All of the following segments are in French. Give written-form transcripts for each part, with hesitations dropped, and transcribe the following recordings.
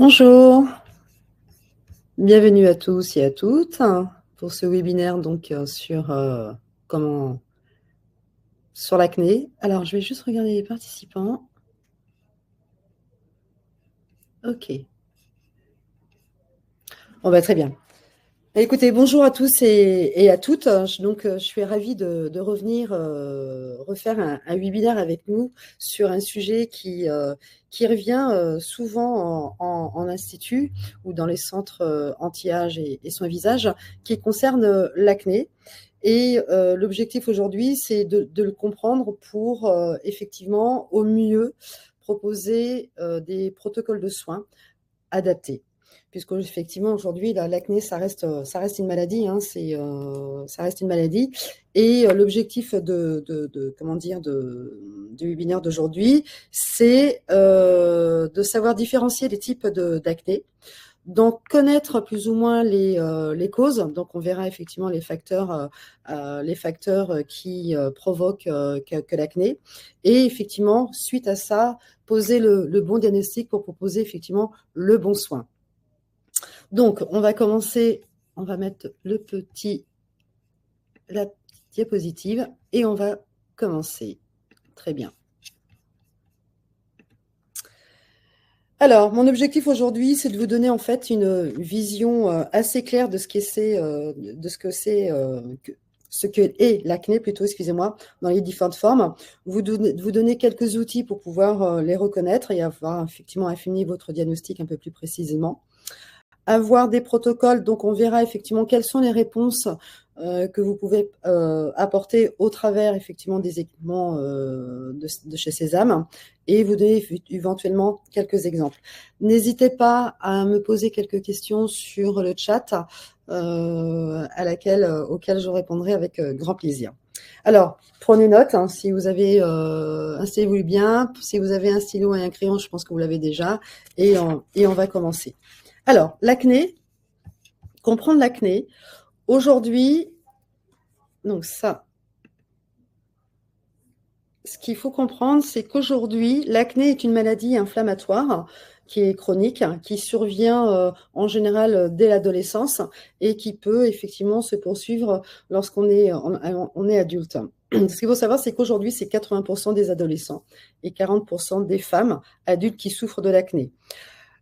Bonjour, bienvenue à tous et à toutes pour ce webinaire comment sur l'acné. Alors je vais juste regarder les participants. Ok. Bon bah très bien. Écoutez, bonjour à tous et à toutes. Je suis ravie de revenir refaire un webinaire avec nous sur un sujet qui revient souvent en institut ou dans les centres anti-âge et soins visage, qui concerne l'acné. Et l'objectif aujourd'hui, c'est de le comprendre pour effectivement au mieux proposer des protocoles de soins adaptés. Puisque effectivement aujourd'hui l'acné ça reste une maladie, hein, ça reste une maladie. Et l'objectif du webinaire d'aujourd'hui, c'est de savoir différencier les types d'acné, donc connaître plus ou moins les causes. Donc on verra effectivement les facteurs qui provoquent que l'acné, et effectivement suite à ça poser le bon diagnostic pour proposer effectivement le bon soin. Donc on va commencer, on va mettre la petite diapositive et on va commencer. Très bien. Alors, mon objectif aujourd'hui, c'est de vous donner en fait une vision assez claire de ce que est l'acné, plutôt, excusez-moi, dans les différentes formes. Vous donner quelques outils pour pouvoir les reconnaître et avoir effectivement affiner votre diagnostic un peu plus précisément. Avoir des protocoles, donc on verra effectivement quelles sont les réponses que vous pouvez apporter au travers effectivement des équipements de chez Sésame, et vous donner éventuellement quelques exemples. N'hésitez pas à me poser quelques questions sur le chat auxquelles je répondrai avec grand plaisir. Alors, prenez note, hein, si vous avez installez-vous bien, si vous avez un stylo et un crayon, je pense que vous l'avez déjà, et on va commencer. Alors, l'acné, comprendre l'acné. Aujourd'hui, donc ça, ce qu'il faut comprendre, c'est qu'aujourd'hui, l'acné est une maladie inflammatoire qui est chronique, qui survient en général dès l'adolescence et qui peut effectivement se poursuivre lorsqu'on est adulte. Ce qu'il faut savoir, c'est qu'aujourd'hui, c'est 80% des adolescents et 40% des femmes adultes qui souffrent de l'acné.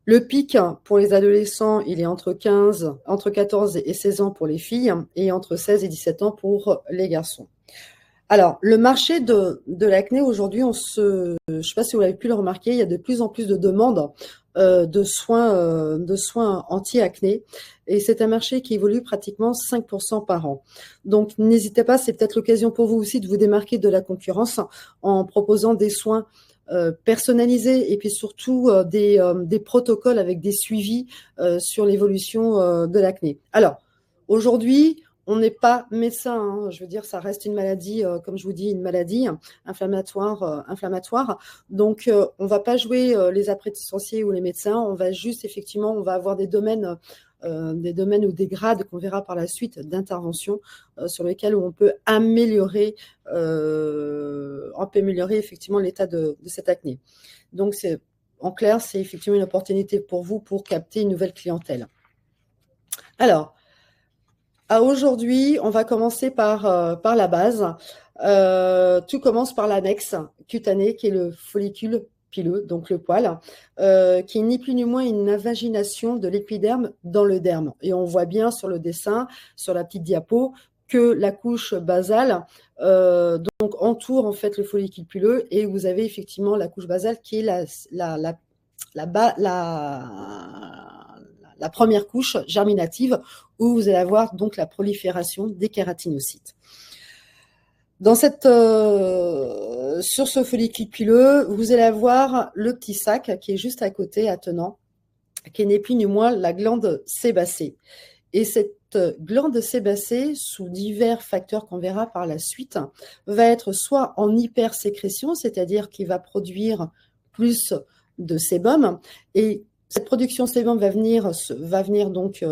Le pic pour les adolescents, il est entre 14 et 16 ans pour les filles et entre 16 et 17 ans pour les garçons. Alors, le marché de l'acné aujourd'hui, je ne sais pas si vous l'avez pu le remarquer, il y a de plus en plus de demandes de soins anti-acné, et c'est un marché qui évolue pratiquement 5% par an. Donc, n'hésitez pas, c'est peut-être l'occasion pour vous aussi de vous démarquer de la concurrence en proposant des soins personnalisés et puis surtout des protocoles avec des suivis sur l'évolution de l'acné. Alors, aujourd'hui, on n'est pas médecin, hein, je veux dire, ça reste une maladie, comme je vous dis, une maladie inflammatoire. Donc, on ne va pas jouer les apprécianciers ou les médecins, on va juste, effectivement, on va avoir des domaines ou des grades qu'on verra par la suite d'intervention sur lesquels on peut améliorer effectivement l'état de cette acné. Donc, en clair, c'est effectivement une opportunité pour vous pour capter une nouvelle clientèle. Alors, aujourd'hui, on va commencer par la base. Tout commence par l'annexe cutanée, qui est le follicule pileux, donc le poil, qui est ni plus ni moins une invagination de l'épiderme dans le derme. Et on voit bien sur le dessin, sur la petite diapo, que la couche basale donc entoure en fait le follicule pileux, et vous avez effectivement la couche basale qui est la première couche germinative, où vous allez avoir donc la prolifération des kératinocytes. Sur ce follicule pileux, vous allez avoir le petit sac qui est juste à côté, attenant, qui n'est plus ni moins la glande sébacée. Et cette glande sébacée, sous divers facteurs qu'on verra par la suite, va être soit en hypersécrétion, c'est-à-dire qu'il va produire plus de sébum, et cette production de sébum va venir donc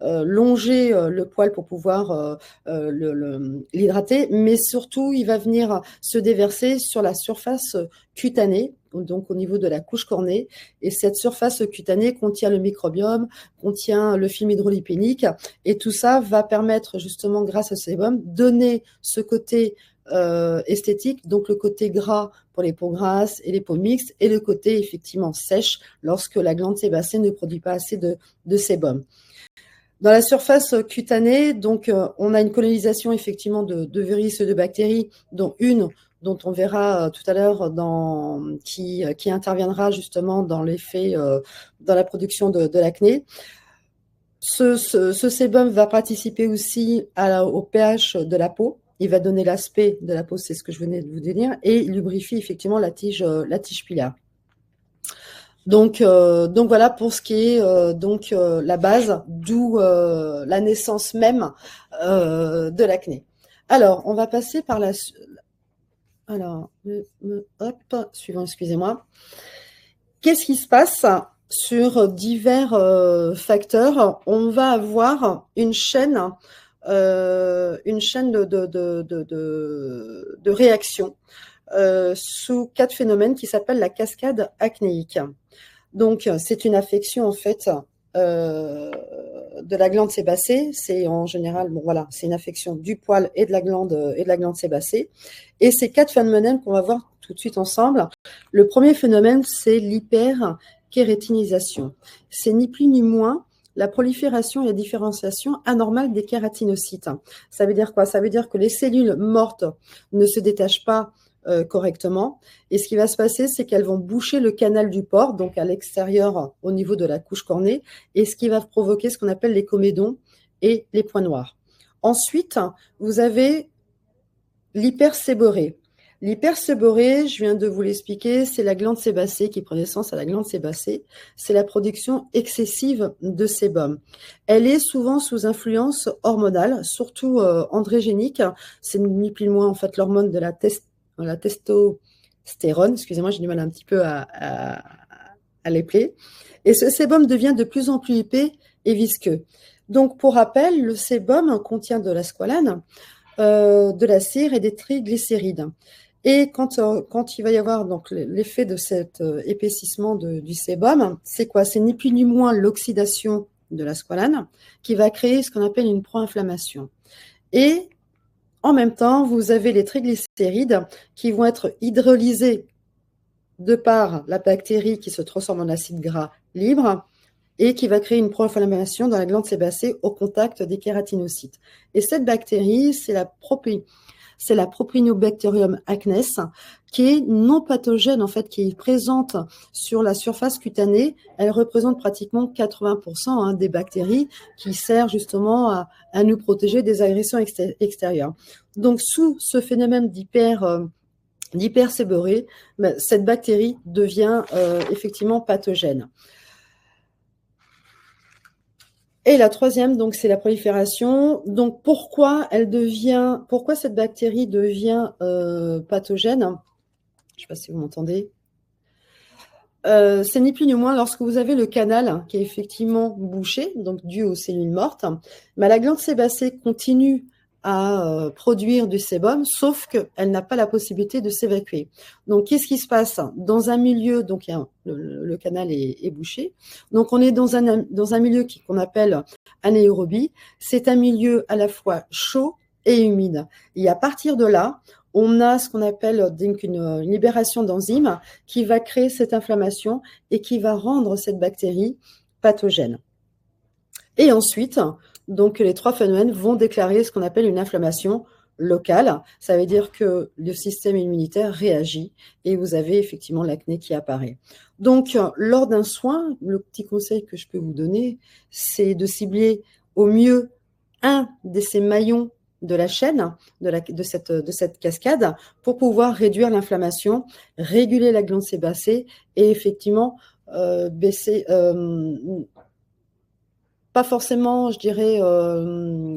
longer le poil pour pouvoir l'hydrater, mais surtout il va venir se déverser sur la surface cutanée donc au niveau de la couche cornée. Et cette surface cutanée contient le microbiome, contient le film hydrolipénique. Et tout ça va permettre justement, grâce au sébum, donner ce côté esthétique, donc le côté gras pour les peaux grasses et les peaux mixtes, et le côté effectivement sèche lorsque la glande sébacée ne produit pas assez de sébum. Dans la surface cutanée, donc, on a une colonisation effectivement de virus et de bactéries, dont une dont on verra tout à l'heure qui interviendra justement dans l'effet, dans la production de l'acné. Ce sébum va participer aussi au pH de la peau. Il va donner l'aspect de la peau, c'est ce que je venais de vous dire, et il lubrifie effectivement la tige pilaire. Donc voilà pour ce qui est la base, d'où la naissance même de l'acné. Alors, on va passer par la... Alors, hop, suivant, excusez-moi. Qu'est-ce qui se passe sur divers facteurs? On va avoir une chaîne de réaction sous 4 phénomènes qui s'appellent la cascade acnéique. Donc, c'est une affection en fait de la glande sébacée. C'est en général, bon voilà, c'est une affection du poil et de la glande sébacée. Et ces 4 phénomènes qu'on va voir tout de suite ensemble. Le premier phénomène, c'est l'hyperkérétinisation. C'est ni plus ni moins la prolifération et la différenciation anormale des kératinocytes. Ça veut dire quoi? Ça veut dire que les cellules mortes ne se détachent pas correctement. Et ce qui va se passer, c'est qu'elles vont boucher le canal du pore, donc à l'extérieur au niveau de la couche cornée, et ce qui va provoquer ce qu'on appelle les comédons et les points noirs. Ensuite, vous avez l'hyperséborrhée. L'hyperséborrhée, je viens de vous l'expliquer, c'est la glande sébacée qui prend naissance à la glande sébacée. C'est la production excessive de sébum. Elle est souvent sous influence hormonale, surtout androgénique. C'est ni plus ni moins en fait l'hormone de la testostérone. Excusez-moi, j'ai du mal un petit peu à l'épeler. Et ce sébum devient de plus en plus épais et visqueux. Donc, pour rappel, le sébum contient de la squalane, de la cire et des triglycérides. Et quand il va y avoir donc l'effet de cet épaississement du sébum, c'est quoi? C'est ni plus ni moins l'oxydation de la squalane qui va créer ce qu'on appelle une pro-inflammation. Et en même temps, vous avez les triglycérides qui vont être hydrolysés de par la bactérie qui se transforme en acide gras libre et qui va créer une pro-inflammation dans la glande sébacée au contact des kératinocytes. Et cette bactérie, c'est la Propionibacterium acnes, qui est non pathogène, en fait, qui est présente sur la surface cutanée. Elle représente pratiquement 80% des bactéries qui servent justement à nous protéger des agressions extérieures. Donc, sous ce phénomène d'hyperséborrhée, cette bactérie devient effectivement pathogène. Et la troisième, donc, c'est la prolifération. Donc, pourquoi cette bactérie devient pathogène? Je ne sais pas si vous m'entendez. C'est ni plus ni moins lorsque vous avez le canal qui est effectivement bouché, donc dû aux cellules mortes, mais la glande sébacée continue à produire du sébum, sauf qu'elle n'a pas la possibilité de s'évacuer. Donc, qu'est-ce qui se passe? Dans un milieu, donc le canal est bouché, donc on est dans un milieu qu'on appelle anaérobie. C'est un milieu à la fois chaud et humide. Et à partir de là, on a ce qu'on appelle donc une libération d'enzymes qui va créer cette inflammation et qui va rendre cette bactérie pathogène. Et ensuite, donc les 3 phénomènes vont déclarer ce qu'on appelle une inflammation locale. Ça veut dire que le système immunitaire réagit et vous avez effectivement l'acné qui apparaît. Donc, lors d'un soin, le petit conseil que je peux vous donner, c'est de cibler au mieux un de ces maillons de la chaîne, de cette cascade, pour pouvoir réduire l'inflammation, réguler la glande sébacée et effectivement baisser... pas forcément, je dirais,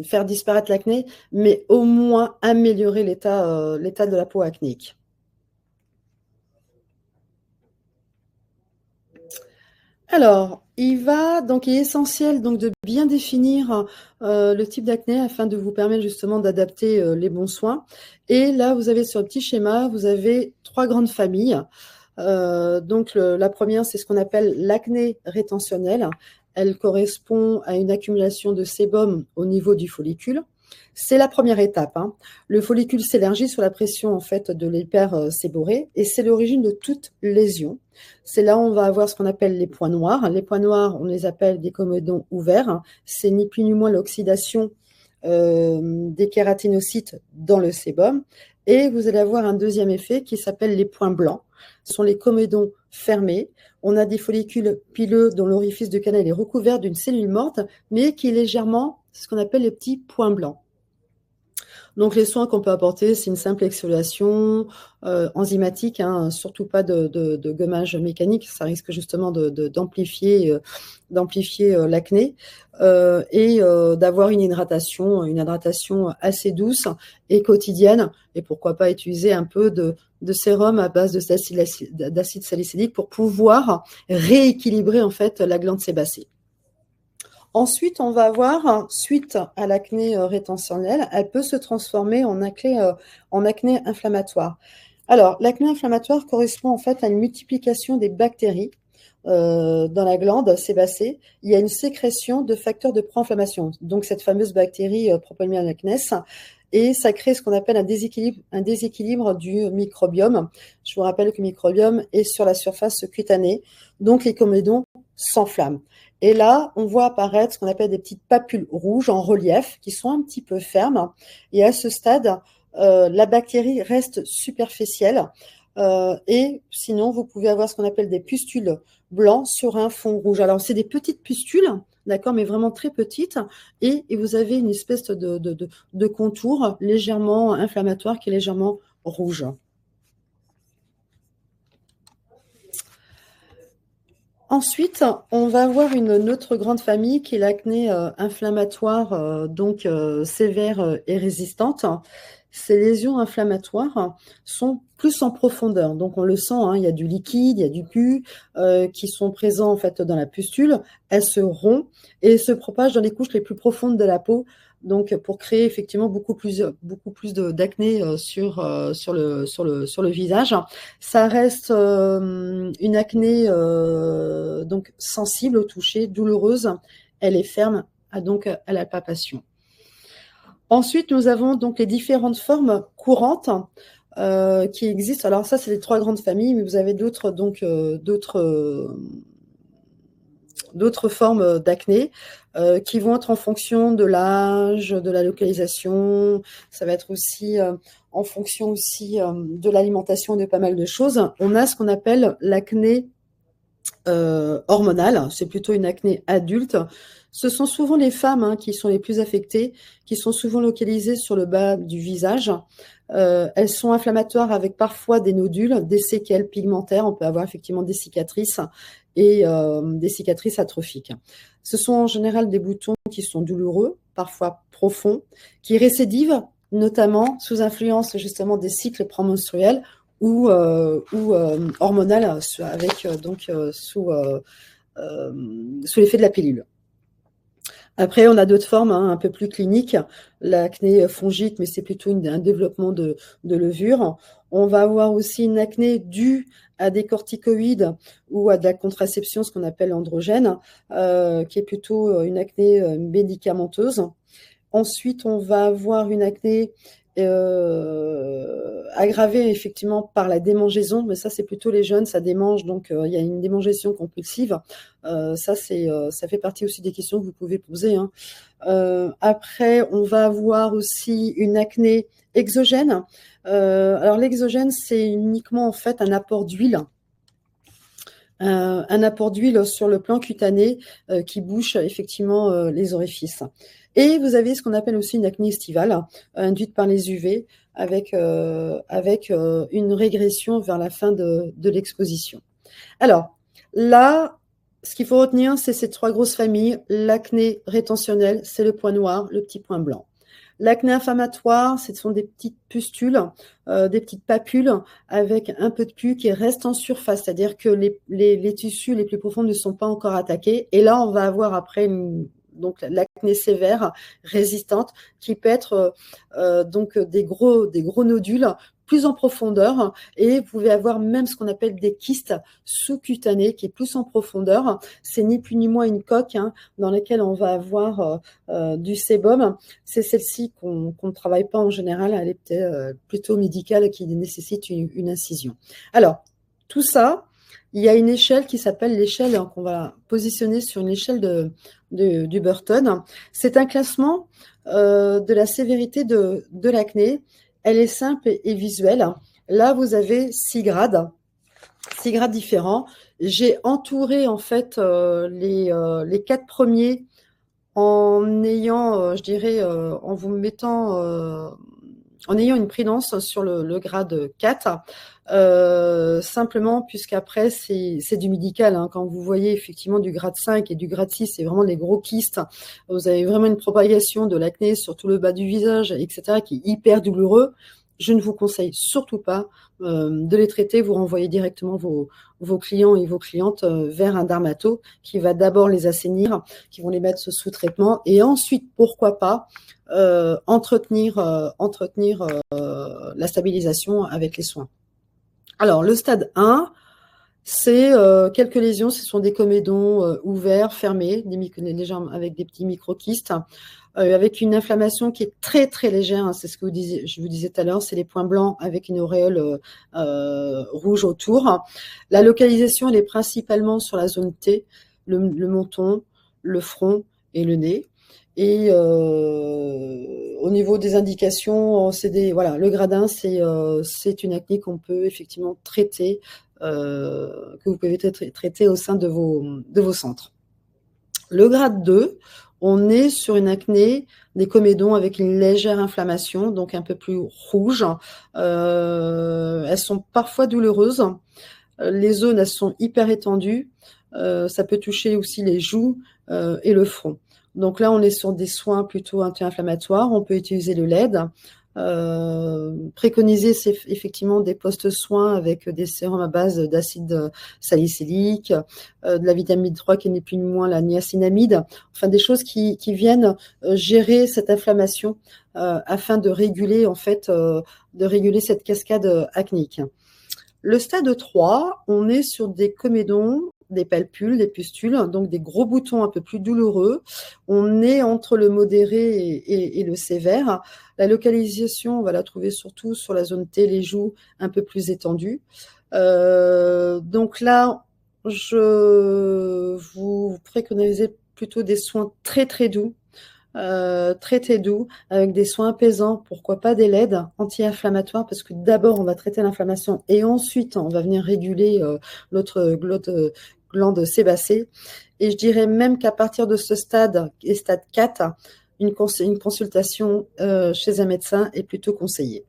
faire disparaître l'acné, mais au moins améliorer l'état de la peau acnéique. Alors, il est essentiel donc de bien définir le type d'acné afin de vous permettre justement d'adapter les bons soins. Et là, vous avez sur le petit schéma, vous avez 3 grandes familles. Donc, la première, c'est ce qu'on appelle l'acné rétentionnelle. Elle correspond à une accumulation de sébum au niveau du follicule. C'est la première étape, hein. Le follicule s'élargit sous la pression en fait de l'hyperséborrhée et c'est l'origine de toute lésion. C'est là où on va avoir ce qu'on appelle les points noirs. Les points noirs, on les appelle des comédons ouverts. C'est ni plus ni moins l'oxydation des kératinocytes dans le sébum. Et vous allez avoir un deuxième effet qui s'appelle les points blancs. Ce sont les comédons fermés. On a des follicules pileux dont l'orifice de canal est recouvert d'une cellule morte, mais qui est légèrement, c'est ce qu'on appelle les petits points blancs. Donc, les soins qu'on peut apporter, c'est une simple exfoliation enzymatique, hein, surtout pas de gommage mécanique. Ça risque justement d'amplifier l'acné et d'avoir une hydratation assez douce et quotidienne. Et pourquoi pas utiliser un peu de sérum à base d'acide salicylique pour pouvoir rééquilibrer en fait la glande sébacée. Ensuite, on va avoir, suite à l'acné rétentionnelle, elle peut se transformer en acné inflammatoire. Alors, l'acné inflammatoire correspond en fait à une multiplication des bactéries dans la glande sébacée. Il y a une sécrétion de facteurs de pro-inflammation, donc cette fameuse bactérie Propionella acnes, et ça crée ce qu'on appelle un déséquilibre du microbiome. Je vous rappelle que le microbiome est sur la surface cutanée, donc les comédons s'enflamment. Et là, on voit apparaître ce qu'on appelle des petites papules rouges en relief qui sont un petit peu fermes. Et à ce stade, la bactérie reste superficielle. Et sinon, vous pouvez avoir ce qu'on appelle des pustules blancs sur un fond rouge. Alors, c'est des petites pustules, d'accord, mais vraiment très petites. Et vous avez une espèce de contour légèrement inflammatoire qui est légèrement rouge. Ensuite, on va avoir une autre grande famille qui est l'acné inflammatoire, donc sévère et résistante. Ces lésions inflammatoires sont plus en profondeur. Donc, on le sent, hein, il y a du liquide, il y a du pus qui sont présents en fait dans la pustule. Elles se rompent et se propagent dans les couches les plus profondes de la peau. Donc, pour créer effectivement beaucoup plus d'acné sur le visage. Ça reste une acné donc sensible au toucher, douloureuse. Elle est ferme donc à la palpation. Ensuite, nous avons donc les différentes formes courantes qui existent. Alors ça, c'est les 3 grandes familles, mais vous avez d'autres formes d'acné qui vont être en fonction de l'âge, de la localisation. Ça va être aussi en fonction aussi de l'alimentation et de pas mal de choses. On a ce qu'on appelle l'acné hormonale. C'est plutôt une acné adulte. Ce sont souvent les femmes qui sont les plus affectées, qui sont souvent localisées sur le bas du visage. Elles sont inflammatoires avec parfois des nodules, des séquelles pigmentaires. On peut avoir effectivement des cicatrices et des cicatrices atrophiques. Ce sont en général des boutons qui sont douloureux, parfois profonds, qui récidivent, notamment sous influence justement des cycles prémenstruels ou hormonales, avec sous l'effet de la pilule. Après, on a d'autres formes un peu plus cliniques, l'acné fongique, mais c'est plutôt un développement de levure. On va avoir aussi une acné due à des corticoïdes ou à de la contraception, ce qu'on appelle androgène, qui est plutôt une acné médicamenteuse. Ensuite, on va avoir une acné aggravée effectivement par la démangeaison, mais ça c'est plutôt les jeunes, ça démange, donc il y a une démangeaison compulsive. Ça fait partie aussi des questions que vous pouvez poser, hein. Après, on va avoir aussi une acné exogène. Alors l'exogène, c'est uniquement en fait un apport d'huile. Un apport d'huile sur le plan cutané qui bouche effectivement les orifices. Et vous avez ce qu'on appelle aussi une acné estivale, induite par les UV, avec une régression vers la fin de l'exposition. Alors, là, ce qu'il faut retenir, c'est ces 3 grosses familles. L'acné rétentionnelle, c'est le point noir, le petit point blanc. L'acné inflammatoire, ce sont des petites pustules, des petites papules avec un peu de pus qui restent en surface, c'est-à-dire que les tissus les plus profonds ne sont pas encore attaqués. Et là, on va avoir après donc l'acné sévère, résistante, qui peut être donc des gros nodules plus en profondeur et vous pouvez avoir même ce qu'on appelle des kystes sous-cutanés qui est plus en profondeur. C'est ni plus ni moins une coque dans laquelle on va avoir du sébum. C'est celle-ci qu'on ne travaille pas en général, elle est plutôt médicale qui nécessite une incision. Alors, tout ça, il y a une échelle qui s'appelle l'échelle qu'on va positionner sur une échelle du Burton. C'est un classement de la sévérité de l'acné. Elle est simple et visuelle. Là, vous avez 6 grades différents. J'ai entouré en fait les 4 premiers en ayant, je dirais, en vous mettant, en ayant une prudence sur le grade 4, simplement puisqu'après c'est du médical. Quand vous voyez effectivement du grade 5 et du grade 6, c'est vraiment des gros kystes. Vous avez vraiment une propagation de l'acné sur tout le bas du visage, etc., qui est hyper douloureux. Je ne vous conseille surtout pas de les traiter. Vous renvoyez directement vos clients et vos clientes vers un dermato qui va d'abord les assainir, qui vont les mettre sous traitement et ensuite, pourquoi pas, entretenir la stabilisation avec les soins. Alors, le stade 1, c'est quelques lésions, ce sont des comédons ouverts, fermés, légèrement avec des petits microkystes, avec une inflammation qui est très très légère, c'est ce que je vous disais tout à l'heure, c'est les points blancs avec une auréole rouge autour. La localisation, elle est principalement sur la zone T, le menton, le front et le nez. Et au niveau des indications, voilà, le grade 1, c'est une acné qu'on peut effectivement traiter, que vous pouvez traiter au sein de vos centres. Le grade 2, on est sur une acné des comédons avec une légère inflammation, donc un peu plus rouge. Elles sont parfois douloureuses. Les zones, elles sont hyper étendues. Ça peut toucher aussi les joues et le front. Donc là, on est sur des soins plutôt anti-inflammatoires. On peut utiliser le LED. Préconiser, c'est effectivement des post-soins avec des sérums à base d'acide salicylique, de la vitamine 3 qui n'est plus ni moins la niacinamide, enfin des choses qui viennent gérer cette inflammation afin de réguler en fait, cette cascade acnéique. Le stade 3, on est sur des comédons, des palpules, des pustules, donc des gros boutons un peu plus douloureux. On est entre le modéré et le sévère. La localisation, on va la trouver surtout sur la zone T, les joues un peu plus étendues. Donc là, je vous préconisais plutôt des soins très très doux, avec des soins apaisants, pourquoi pas des LED anti-inflammatoires, parce que d'abord on va traiter l'inflammation et ensuite on va venir réguler notre glande sébacée. Et je dirais même qu'à partir de ce stade, et stade 4, une consultation chez un médecin est plutôt conseillée.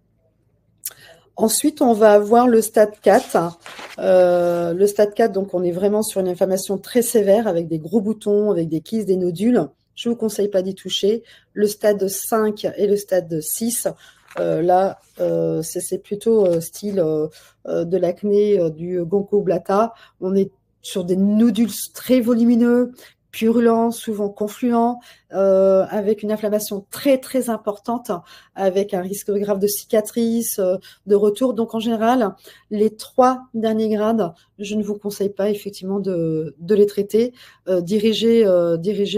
Ensuite, on va avoir le stade 4. Le stade 4, donc on est vraiment sur une inflammation très sévère avec des gros boutons, avec des kystes, des nodules. Je ne vous conseille pas d'y toucher. Le stade 5 et le stade 6, là, c'est plutôt style de l'acné du ginkgo blata. On est sur des nodules très volumineux, purulents, souvent confluents, avec une inflammation très très importante, avec un risque grave de cicatrice, de retour. Donc en général, les 3 derniers grades, je ne vous conseille pas effectivement de les traiter. Dirigez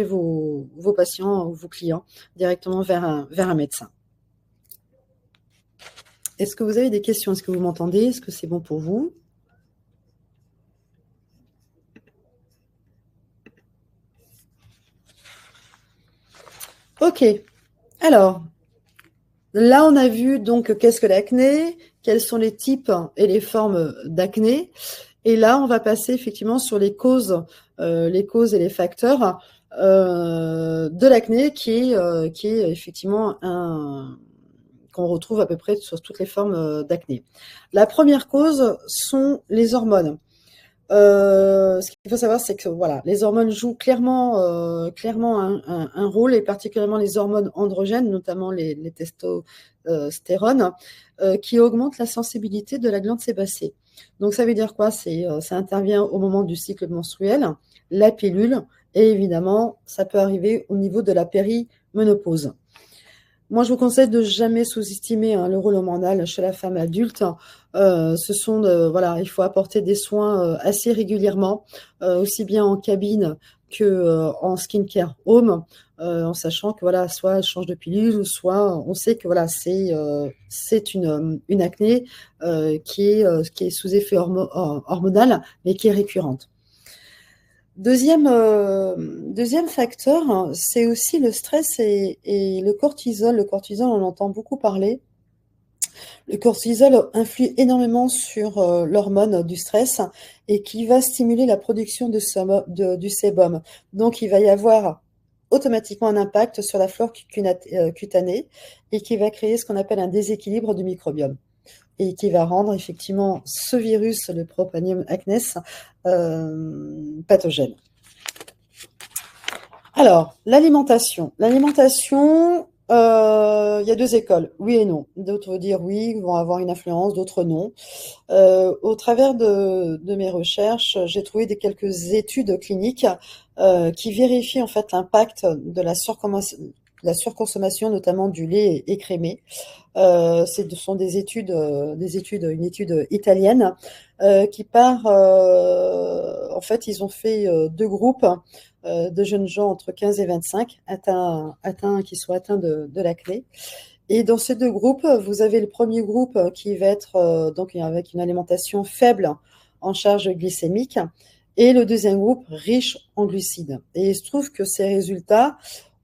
vos patients ou vos clients directement vers un médecin. Est-ce que vous avez des questions? Est-ce que vous m'entendez? Est-ce que c'est bon pour vous? Ok, alors, là on a vu donc qu'est-ce que l'acné, quels sont les types et les formes d'acné. Et là, on va passer effectivement sur les causes et les facteurs de l'acné qui est effectivement qu'on retrouve à peu près sur toutes les formes d'acné. La première cause sont les hormones. Ce qu'il faut savoir, c'est que voilà, les hormones jouent clairement un rôle, et particulièrement les hormones androgènes, notamment les testostérones, qui augmentent la sensibilité de la glande sébacée. Donc ça veut dire quoi? Ça intervient au moment du cycle menstruel, la pilule, et évidemment, ça peut arriver au niveau de la périménopause. Moi, je vous conseille de jamais sous-estimer le rôle hormonal chez la femme adulte. Voilà, il faut apporter des soins assez régulièrement, aussi bien en cabine que en skincare home, en sachant que voilà, soit elle change de pilule, soit on sait que voilà, c'est une acné qui est sous effet hormonal, mais qui est récurrente. Deuxième facteur, hein, c'est aussi le stress et le cortisol. Le cortisol, on entend beaucoup parler. Le cortisol influe énormément sur l'hormone du stress et qui va stimuler la production du sébum. Donc, il va y avoir automatiquement un impact sur la flore cutanée et qui va créer ce qu'on appelle un déséquilibre du microbiome et qui va rendre effectivement ce virus, le Propanium acnes, pathogène. Alors, l'alimentation. L'alimentation, il y a deux écoles, oui et non. D'autres vont dire oui, vont avoir une influence, d'autres non. Au travers de mes recherches, j'ai trouvé quelques études cliniques qui vérifient en fait l'impact de la surconsommation, notamment du lait écrémé. Ce sont une étude italienne qui part. En fait, ils ont fait deux groupes de jeunes gens entre 15 et 25 qui sont atteints de l'acné. Et dans ces deux groupes, vous avez le premier groupe qui va être donc avec une alimentation faible en charge glycémique et le deuxième groupe riche en glucides. Et il se trouve que ces résultats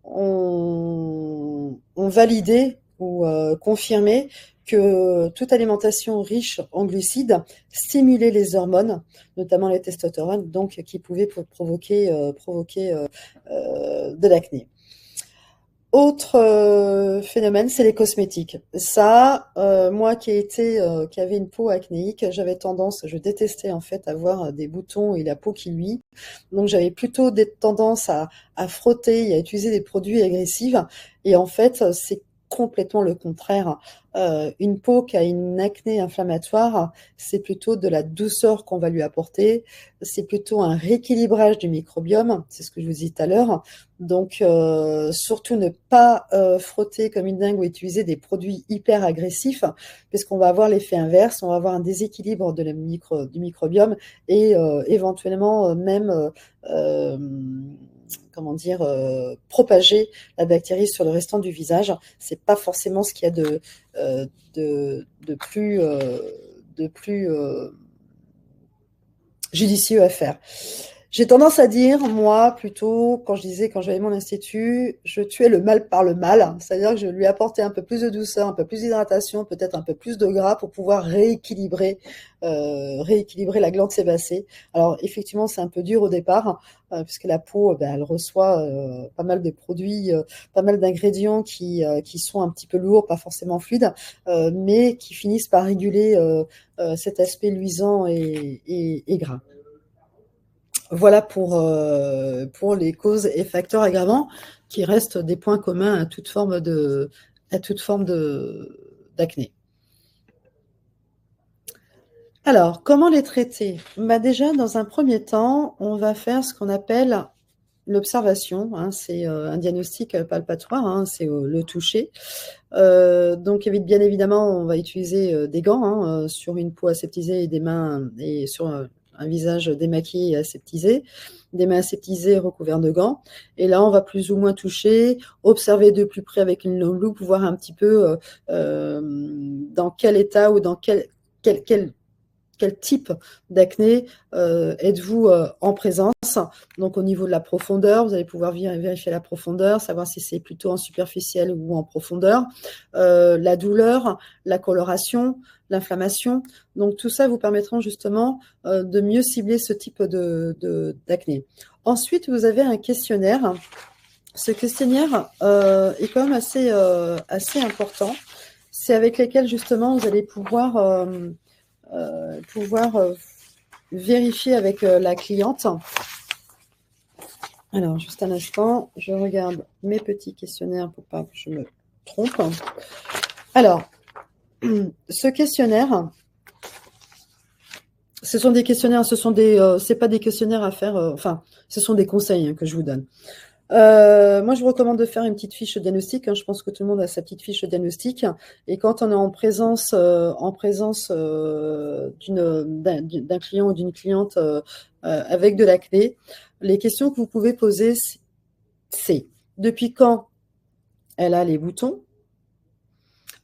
ont validé ou confirmé que toute alimentation riche en glucides stimulait les hormones, notamment les testostérones, donc qui pouvaient provoquer de l'acné. Autre phénomène, c'est les cosmétiques. Ça, moi qui avait une peau acnéique, je détestais en fait avoir des boutons et la peau qui luit. Donc j'avais plutôt des tendances à frotter et à utiliser des produits agressifs. Et en fait, c'est complètement le contraire. Une peau qui a une acné inflammatoire, c'est plutôt de la douceur qu'on va lui apporter. C'est plutôt un rééquilibrage du microbiome. C'est ce que je vous disais tout à l'heure. Donc, surtout ne pas frotter comme une dingue ou utiliser des produits hyper agressifs, parce qu'on va avoir l'effet inverse, on va avoir un déséquilibre du microbiome et éventuellement même, comment dire, propager la bactérie sur le restant du visage. C'est pas forcément ce qu'il y a de plus judicieux à faire. J'ai tendance à dire, moi, plutôt, quand j'avais mon institut, je tuais le mal par le mal, c'est-à-dire que je lui apportais un peu plus de douceur, un peu plus d'hydratation, peut-être un peu plus de gras pour pouvoir rééquilibrer la glande sébacée. Alors, effectivement, c'est un peu dur au départ, puisque la peau, elle reçoit pas mal de produits, pas mal d'ingrédients qui sont un petit peu lourds, pas forcément fluides, mais qui finissent par réguler cet aspect luisant et gras. Voilà pour les causes et facteurs aggravants qui restent des points communs à toute forme d'acné. Alors, comment les traiter? Déjà, dans un premier temps, on va faire ce qu'on appelle l'observation. C'est un diagnostic palpatoire, c'est le toucher. Donc, bien évidemment, on va utiliser des gants sur une peau aseptisée et des mains et sur un visage démaquillé et aseptisé, des mains aseptisées recouvertes de gants. Et là, on va plus ou moins toucher, observer de plus près avec une loupe, voir un petit peu dans quel état ou dans quel type d'acné êtes-vous en présence. Donc au niveau de la profondeur, vous allez pouvoir vérifier la profondeur, savoir si c'est plutôt en superficiel ou en profondeur, la douleur, la coloration, l'inflammation. Donc tout ça vous permettra justement de mieux cibler ce type d'acné. Ensuite, vous avez un questionnaire. Ce questionnaire est quand même assez important. C'est avec lequel justement vous allez pouvoir vérifier avec la cliente. Alors, juste un instant, je regarde mes petits questionnaires pour pas que je me trompe. Alors, ce questionnaire, ce sont des questionnaires, c'est pas des questionnaires à faire, ce sont des conseils que je vous donne. Moi, je vous recommande de faire une petite fiche diagnostic, hein. Je pense que tout le monde a sa petite fiche diagnostic. Et quand on est en présence d'un client ou d'une cliente avec de l'acné, les questions que vous pouvez poser, c'est depuis quand elle a les boutons?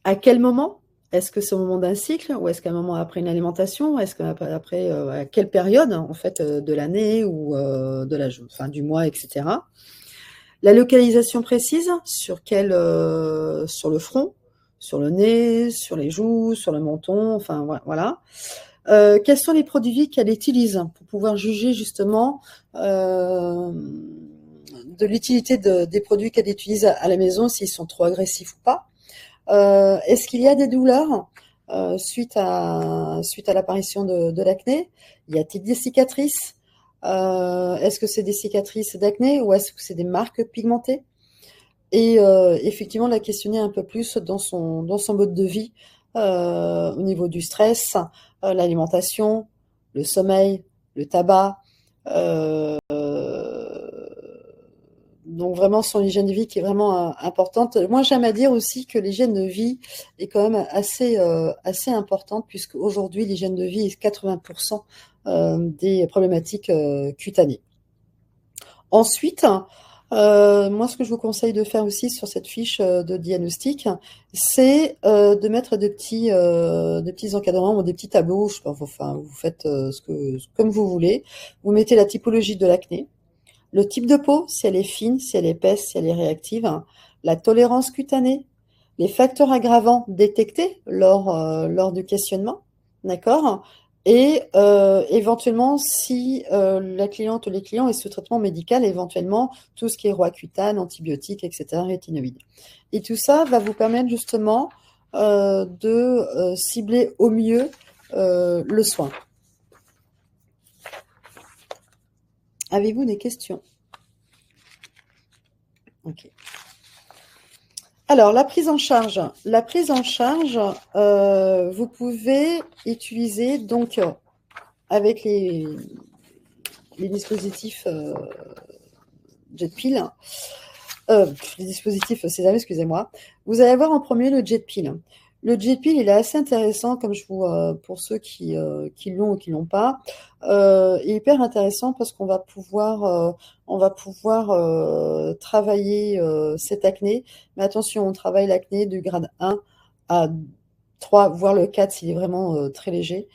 À quel moment? Est-ce que c'est au moment d'un cycle ou est-ce qu'à un moment après une alimentation? Est-ce qu'après, à quelle période en fait de l'année ou enfin, du mois, etc. La localisation précise, sur le front, sur le nez, sur les joues, sur le menton, enfin voilà. Quels sont les produits qu'elle utilise pour pouvoir juger justement de l'utilité des produits qu'elle utilise à la maison, s'ils sont trop agressifs ou pas. Est-ce qu'il y a des douleurs suite à l'apparition de l'acné? Y a-t-il des cicatrices? Est-ce que c'est des cicatrices d'acné ou est-ce que c'est des marques pigmentées? Et effectivement, la questionner un peu plus dans son mode de vie, au niveau du stress, l'alimentation, le sommeil, le tabac. euh, donc vraiment son hygiène de vie qui est vraiment importante. Moi, j'aime à dire aussi que l'hygiène de vie est quand même assez importante puisque aujourd'hui l'hygiène de vie est 80% des problématiques cutanées. Ensuite, moi, ce que je vous conseille de faire aussi sur cette fiche de diagnostic, c'est de mettre des petits encadrants ou des petits tableaux. Je sais pas, enfin, vous faites comme vous voulez. Vous mettez la typologie de l'acné, le type de peau, si elle est fine, si elle est épaisse, si elle est réactive, hein, la tolérance cutanée, les facteurs aggravants détectés lors du questionnement, d'accord? Et éventuellement, si la cliente ou les clients est sous traitement médical, éventuellement tout ce qui est roaccutane, antibiotiques, etc., rétinoïdes. Et tout ça va vous permettre justement de cibler au mieux le soin. Avez-vous des questions? Ok. Alors, la prise en charge. La prise en charge, vous pouvez utiliser donc avec les dispositifs JetPil, les dispositifs Sésame, excusez-moi. Vous allez avoir en premier le JetPil. Le JetPil, il est assez intéressant, pour ceux qui l'ont ou qui l'ont pas. Il est hyper intéressant parce qu'on va pouvoir travailler cette acné. Mais attention, on travaille l'acné du grade 1 à 3, voire le 4 s'il est vraiment très léger.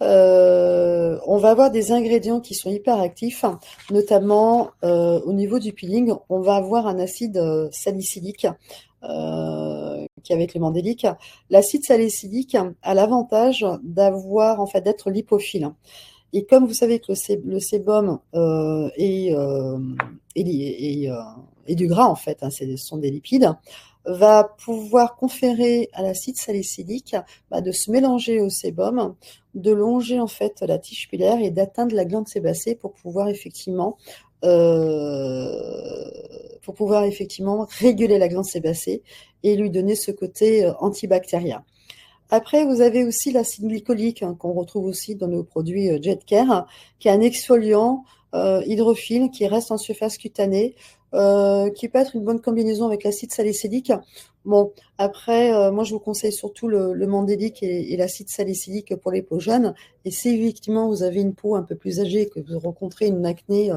On va avoir des ingrédients qui sont hyper actifs, notamment au niveau du peeling, on va avoir un acide salicylique qui est avec le mandélique. L'acide salicylique a l'avantage d'être lipophile. Et comme vous savez que le sébum est du gras, en fait, hein, ce sont des lipides, va pouvoir conférer à l'acide salicylique de se mélanger au sébum, de longer en fait la tige pilaire et d'atteindre la glande sébacée pour pouvoir effectivement réguler la glande sébacée et lui donner ce côté antibactérien. Après, vous avez aussi l'acide glycolique qu'on retrouve aussi dans nos produits JetCare, qui est un exfoliant hydrophile qui reste en surface cutanée, qui peut être une bonne combinaison avec l'acide salicylique. Bon, après, moi, je vous conseille surtout le mandélique et l'acide salicylique pour les peaux jeunes. Et si effectivement vous avez une peau un peu plus âgée, que vous rencontrez une acné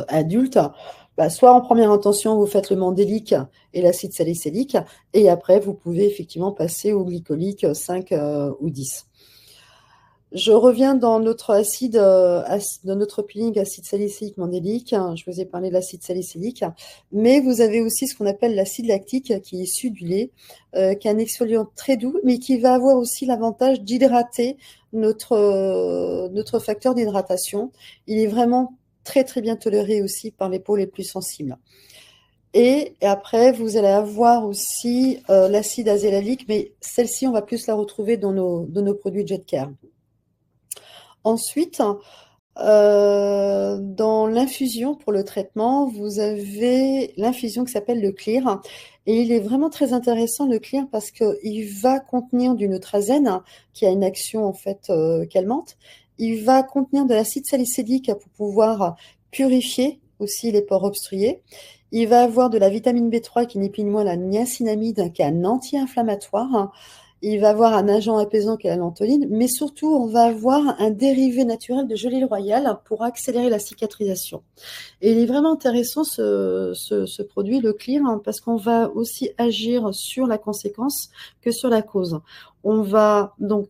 adulte, soit en première intention, vous faites le mandélique et l'acide salicylique, et après, vous pouvez effectivement passer au glycolique 5 ou 10. Je reviens dans notre dans notre peeling acide salicylique mandélique. Je vous ai parlé de l'acide salicylique, mais vous avez aussi ce qu'on appelle l'acide lactique qui est issu du lait, qui est un exfoliant très doux, mais qui va avoir aussi l'avantage d'hydrater notre facteur d'hydratation. Il est vraiment très très bien toléré aussi par les peaux les plus sensibles. Et après, vous allez avoir aussi l'acide azélalique, mais celle-ci, on va plus la retrouver dans nos produits JetCare. Ensuite, dans l'infusion pour le traitement, vous avez l'infusion qui s'appelle le Clear. Et il est vraiment très intéressant, le Clear, parce qu'il va contenir du notrazène, qui a une action en fait calmante. Il va contenir de l'acide salicylique pour pouvoir purifier aussi les pores obstrués. Il va avoir de la vitamine B3 qui n'est plus ni moins la niacinamide, qui est un anti-inflammatoire. Il va avoir un agent apaisant qui est la lantoline, mais surtout, on va avoir un dérivé naturel de gelée royale pour accélérer la cicatrisation. Et il est vraiment intéressant ce produit, le Clear, hein, parce qu'on va aussi agir sur la conséquence que sur la cause. On va donc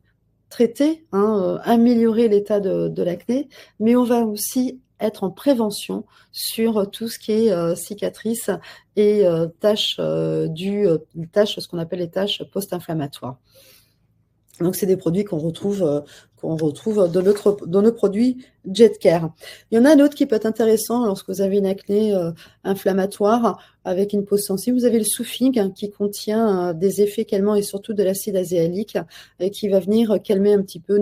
traiter, hein, améliorer l'état de l'acné, mais on va aussi être en prévention sur tout ce qui est cicatrices et tâches, tâches, ce qu'on appelle les tâches post-inflammatoires. Donc, c'est des produits qu'on retrouve dans nos produits JetCare. Il y en a un autre qui peut être intéressant lorsque vous avez une acné inflammatoire avec une peau sensible. Vous avez le Soufing, hein, qui contient des effets calmants et surtout de l'acide azéalique et qui va venir calmer un petit peu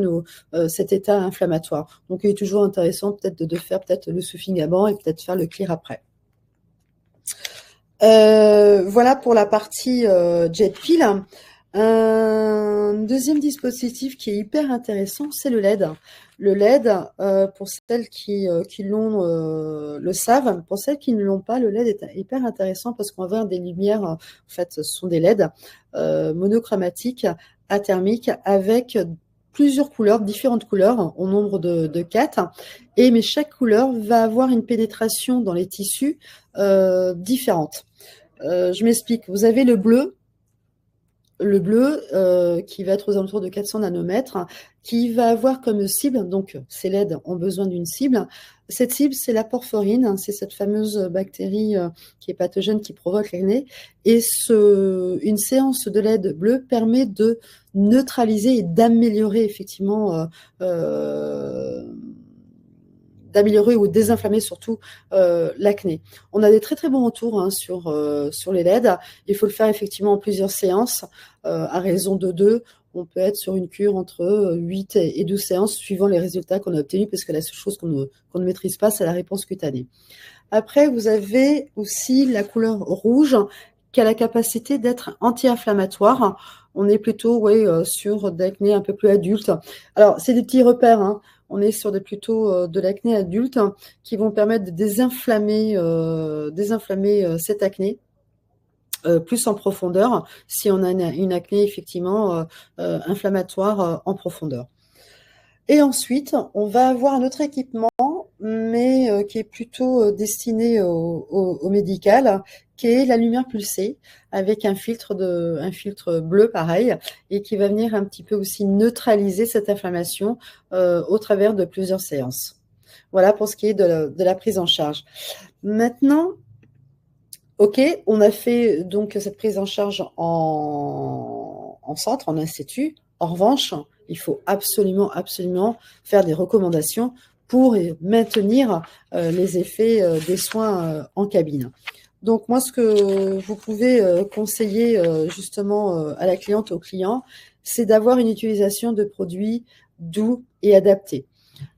cet état inflammatoire. Donc, il est toujours intéressant peut-être de faire peut-être le Soufing avant et peut-être faire le Clear après. Voilà pour la partie JetPil. Un deuxième dispositif qui est hyper intéressant, c'est le LED. Le LED, pour celles qui l'ont, le savent. Pour celles qui ne l'ont pas, le LED est hyper intéressant parce qu'on va avoir des lumières, en fait, ce sont des LED monochromatiques, athermiques, avec plusieurs couleurs, différentes couleurs, au nombre de 4. Mais chaque couleur va avoir une pénétration dans les tissus différente. Je m'explique. Vous avez le bleu qui va être aux alentours de 400 nanomètres, qui va avoir comme cible, donc ces LED ont besoin d'une cible. Cette cible, c'est la porphyrine, c'est cette fameuse bactérie qui est pathogène, qui provoque l'acné. Et une séance de LED bleu permet de neutraliser et d'améliorer effectivement d'améliorer ou désinflammer surtout l'acné. On a des très très bons retours, hein, sur les LED. Il faut le faire effectivement en plusieurs séances, à raison de 2. On peut être sur une cure entre 8 et 12 séances suivant les résultats qu'on a obtenus, parce que la seule chose qu'on ne maîtrise pas, c'est la réponse cutanée. Après, vous avez aussi la couleur rouge qui a la capacité d'être anti-inflammatoire. On est plutôt sur d'acné un peu plus adulte. Alors, c'est des petits repères, hein. On est sur plutôt de l'acné adulte, hein, qui vont permettre de désinflammer cette acné. Plus en profondeur, si on a une acné effectivement inflammatoire en profondeur. Et ensuite, on va avoir un autre équipement, mais qui est plutôt destiné au médical, qui est la lumière pulsée, avec un filtre bleu pareil, et qui va venir un petit peu aussi neutraliser cette inflammation au travers de plusieurs séances. Voilà pour ce qui est de la prise en charge. Maintenant, ok, on a fait donc cette prise en charge en centre, en institut. En revanche, il faut absolument faire des recommandations pour maintenir les effets des soins en cabine. Donc moi, ce que vous pouvez conseiller justement à la cliente, au client, c'est d'avoir une utilisation de produits doux et adaptés.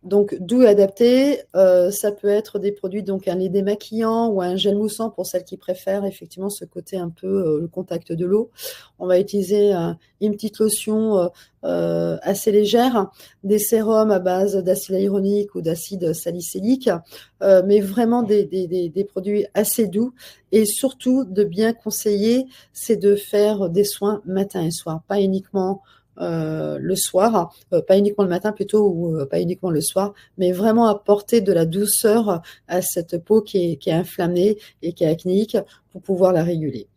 Donc, doux et adapté, ça peut être des produits, donc un lait démaquillant ou un gel moussant pour celles qui préfèrent effectivement ce côté un peu le contact de l'eau. On va utiliser une petite lotion assez légère, des sérums à base d'acide hyaluronique ou d'acide salicylique, mais vraiment des produits assez doux. Et surtout, de bien conseiller, c'est de faire des soins matin et soir, pas uniquement le soir, pas uniquement le matin plutôt, ou pas uniquement le soir, mais vraiment apporter de la douceur à cette peau qui est inflammée et qui est acnéique pour pouvoir la réguler.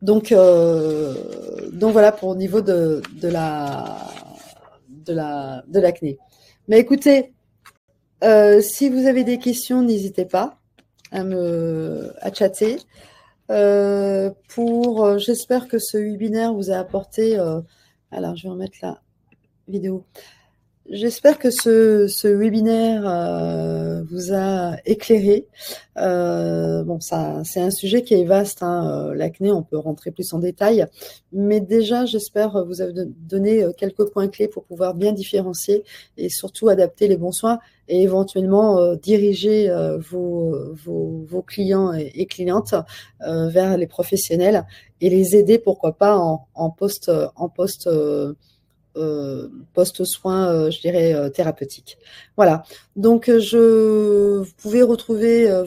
Donc voilà pour au niveau de l'acné. Mais écoutez, si vous avez des questions, n'hésitez pas à chatter. J'espère que ce webinaire vous a apporté. Alors, je vais remettre la vidéo. J'espère que ce webinaire vous a éclairé. C'est un sujet qui est vaste, hein, l'acné, on peut rentrer plus en détail. Mais déjà, j'espère vous avoir donné quelques points clés pour pouvoir bien différencier et surtout adapter les bons soins et éventuellement diriger vos clients et clientes vers les professionnels et les aider, pourquoi pas, en post post-soins, je dirais, thérapeutiques. Voilà, donc vous pouvez retrouver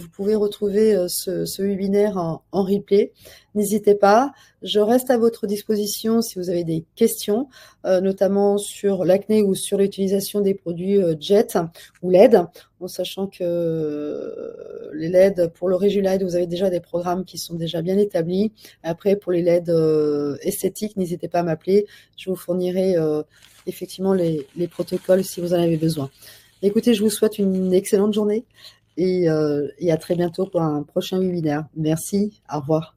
ce webinaire en replay. N'hésitez pas, je reste à votre disposition si vous avez des questions, notamment sur l'acné ou sur l'utilisation des produits JET ou LED, en sachant que les LED, pour le Régulide, vous avez déjà des programmes qui sont déjà bien établis. Après, pour les LED esthétiques, n'hésitez pas à m'appeler, je vous fournirai effectivement les protocoles si vous en avez besoin. Écoutez, je vous souhaite une excellente journée et à très bientôt pour un prochain webinaire. Merci, au revoir.